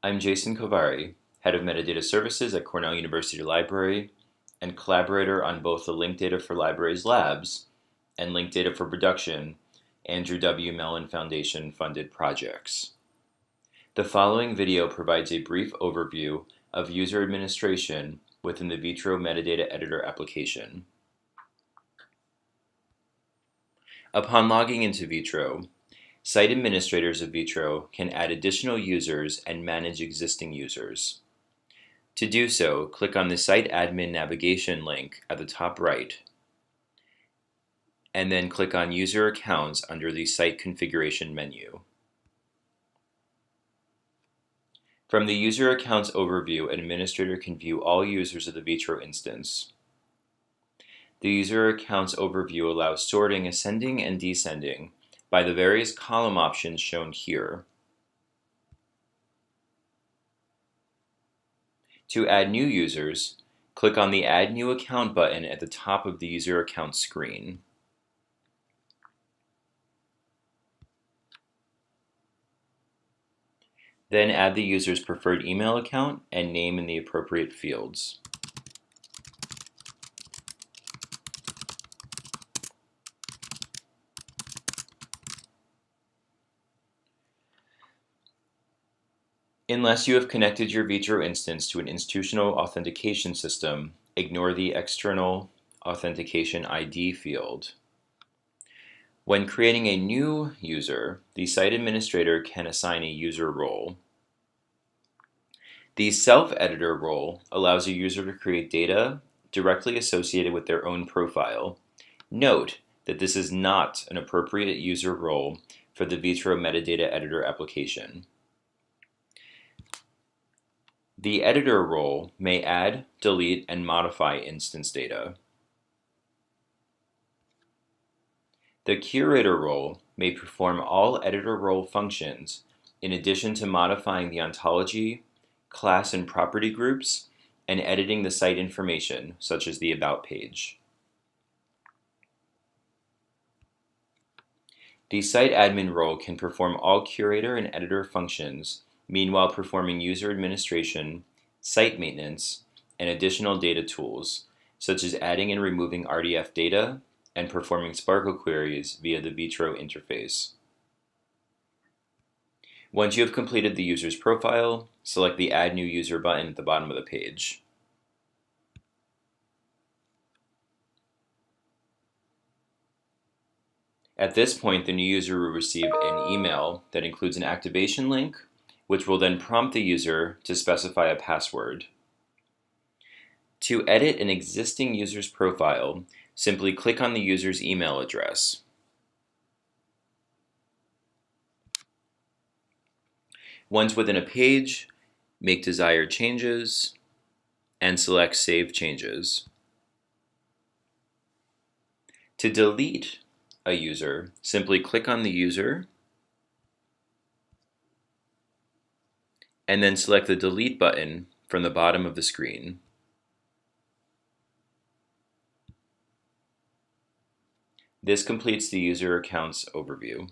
I'm Jason Kovari, Head of Metadata Services at Cornell University Library and collaborator on both the Linked Data for Libraries Labs and Linked Data for Production Andrew W. Mellon Foundation funded projects. The following video provides a brief overview of user administration within the Vitro Metadata Editor application. Upon logging into Vitro, site administrators of Vitro can add additional users and manage existing users. To do so, click on the Site Admin navigation link at the top right, and then click on User Accounts under the Site Configuration menu. From the User Accounts overview, an administrator can view all users of the Vitro instance. The User Accounts overview allows sorting ascending and descending by the various column options shown here. To add new users, click on the Add New Account button at the top of the User Accounts screen. Then add the user's preferred email account and name in the appropriate fields. Unless you have connected your Vitro instance to an institutional authentication system, ignore the External Authentication ID field. When creating a new user, the site administrator can assign a user role. The self-editor role allows a user to create data directly associated with their own profile. Note that this is not an appropriate user role for the Vitro Metadata Editor application. The editor role may add, delete, and modify instance data. The curator role may perform all editor role functions in addition to modifying the ontology, class and property groups, and editing the site information, such as the About page. The site admin role can perform all curator and editor functions, meanwhile performing user administration, site maintenance, and additional data tools, such as adding and removing RDF data and performing Sparkle queries via the Vitro interface. Once you have completed the user's profile, select the Add New User button at the bottom of the page. At this point, the new user will receive an email that includes an activation link, which will then prompt the user to specify a password. To edit an existing user's profile, simply click on the user's email address. Once within a page, make desired changes and select Save Changes. To delete a user, simply click on the user and then select the Delete button from the bottom of the screen. This completes the User Accounts overview.